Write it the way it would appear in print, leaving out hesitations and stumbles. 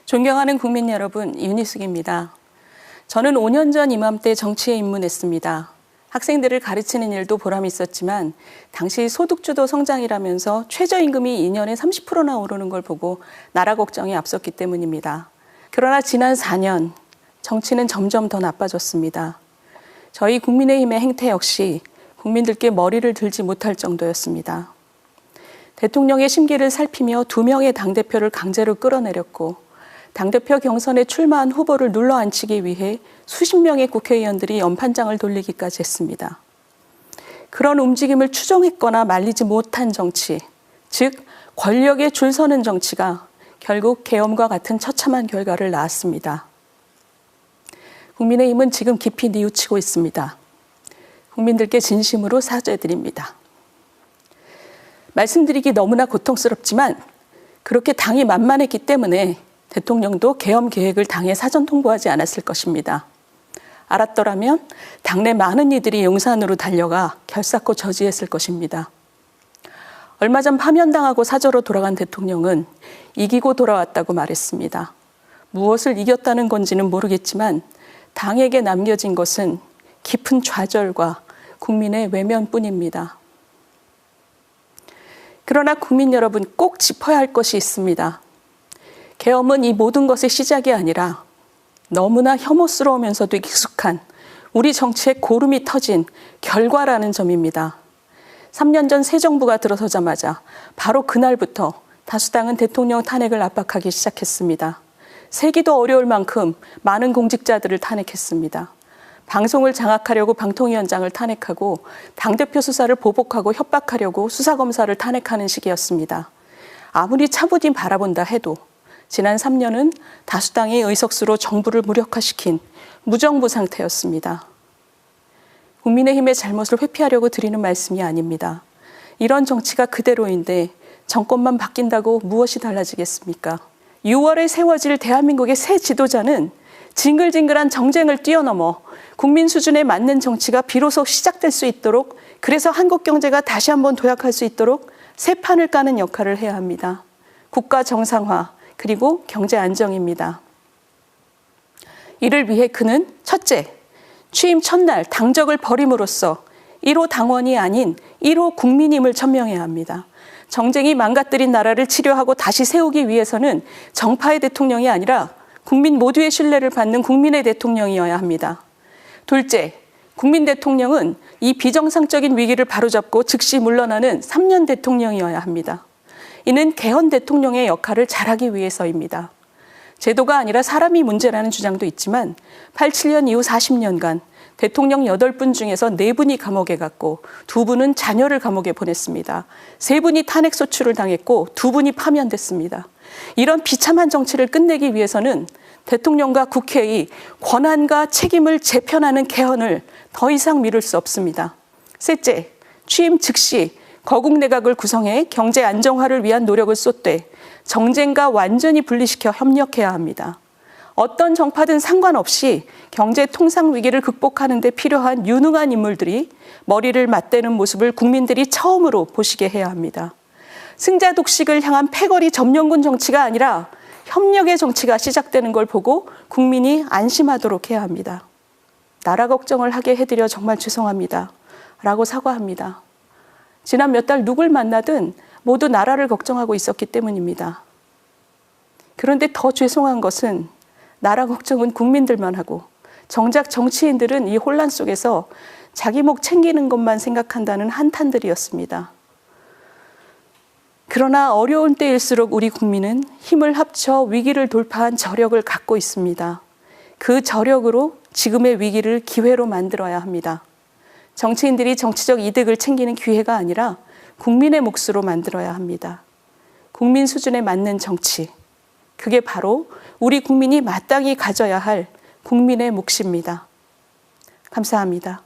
존경하는 국민 여러분, 윤희숙입니다. 저는 5년 전 이맘때 정치에 입문했습니다. 학생들을 가르치는 일도 보람이 있었지만 당시 소득주도 성장이라면서 최저임금이 2년에 30%나 오르는 걸 보고 나라 걱정이 앞섰기 때문입니다. 그러나 지난 4년 정치는 점점 더 나빠졌습니다. 저희 국민의힘의 행태 역시 국민들께 머리를 들지 못할 정도였습니다. 대통령의 심기를 살피며 2명의 당대표를 강제로 끌어내렸고 당대표 경선에 출마한 후보를 눌러앉히기 위해 수십 명의 국회의원들이 연판장을 돌리기까지 했습니다. 그런 움직임을 추종했거나 말리지 못한 정치, 즉 권력에 줄 서는 정치가 결국 계엄과 같은 처참한 결과를 낳았습니다. 국민의힘은 지금 깊이 뉘우치고 있습니다. 국민들께 진심으로 사죄드립니다. 말씀드리기 너무나 고통스럽지만 그렇게 당이 만만했기 때문에 대통령도 계엄 계획을 당에 사전 통보하지 않았을 것입니다. 알았더라면 당내 많은 이들이 용산으로 달려가 결사코 저지했을 것입니다. 얼마 전 파면당하고 사저로 돌아간 대통령은 이기고 돌아왔다고 말했습니다. 무엇을 이겼다는 건지는 모르겠지만 당에게 남겨진 것은 깊은 좌절과 국민의 외면뿐입니다. 그러나 국민 여러분, 꼭 짚어야 할 것이 있습니다. 계엄은 이 모든 것의 시작이 아니라 너무나 혐오스러우면서도 익숙한 우리 정치의 고름이 터진 결과라는 점입니다. 3년 전 새 정부가 들어서자마자 바로 그날부터 다수당은 대통령 탄핵을 압박하기 시작했습니다. 세기도 어려울 만큼 많은 공직자들을 탄핵했습니다. 방송을 장악하려고 방통위원장을 탄핵하고 당대표 수사를 보복하고 협박하려고 수사검사를 탄핵하는 시기였습니다. 아무리 차분히 바라본다 해도 지난 3년은 다수당의 의석수로 정부를 무력화시킨 무정부 상태였습니다. 국민의힘의 잘못을 회피하려고 드리는 말씀이 아닙니다. 이런 정치가 그대로인데 정권만 바뀐다고 무엇이 달라지겠습니까? 6월에 세워질 대한민국의 새 지도자는 징글징글한 정쟁을 뛰어넘어 국민 수준에 맞는 정치가 비로소 시작될 수 있도록, 그래서 한국 경제가 다시 한번 도약할 수 있도록 새 판을 까는 역할을 해야 합니다. 국가 정상화, 그리고 경제 안정입니다. 이를 위해 그는 첫째, 취임 첫날 당적을 버림으로써 1호 당원이 아닌 1호 국민임을 천명해야 합니다. 정쟁이 망가뜨린 나라를 치료하고 다시 세우기 위해서는 정파의 대통령이 아니라 국민 모두의 신뢰를 받는 국민의 대통령이어야 합니다. 둘째, 국민 대통령은 이 비정상적인 위기를 바로잡고 즉시 물러나는 3년 대통령이어야 합니다. 이는 개헌 대통령의 역할을 잘하기 위해서입니다. 제도가 아니라 사람이 문제라는 주장도 있지만 87년 이후 40년간 대통령 8분 중에서 4분이 감옥에 갔고 2분은 자녀를 감옥에 보냈습니다. 3분이 탄핵 소추를 당했고 2분이 파면됐습니다. 이런 비참한 정치를 끝내기 위해서는 대통령과 국회의 권한과 책임을 재편하는 개헌을 더 이상 미룰 수 없습니다. 셋째, 취임 즉시 거국 내각을 구성해 경제 안정화를 위한 노력을 쏟되 정쟁과 완전히 분리시켜 협력해야 합니다. 어떤 정파든 상관없이 경제 통상 위기를 극복하는 데 필요한 유능한 인물들이 머리를 맞대는 모습을 국민들이 처음으로 보시게 해야 합니다. 승자 독식을 향한 패거리 점령군 정치가 아니라 협력의 정치가 시작되는 걸 보고 국민이 안심하도록 해야 합니다. 나라 걱정을 하게 해드려 정말 죄송합니다. 라고 사과합니다. 지난 몇 달 누굴 만나든 모두 나라를 걱정하고 있었기 때문입니다. 그런데 더 죄송한 것은 나라 걱정은 국민들만 하고 정작 정치인들은 이 혼란 속에서 자기 목 챙기는 것만 생각한다는 한탄들이었습니다. 그러나 어려운 때일수록 우리 국민은 힘을 합쳐 위기를 돌파한 저력을 갖고 있습니다. 그 저력으로 지금의 위기를 기회로 만들어야 합니다. 정치인들이 정치적 이득을 챙기는 기회가 아니라 국민의 몫으로 만들어야 합니다. 국민 수준에 맞는 정치, 그게 바로 우리 국민이 마땅히 가져야 할 국민의 몫입니다. 감사합니다.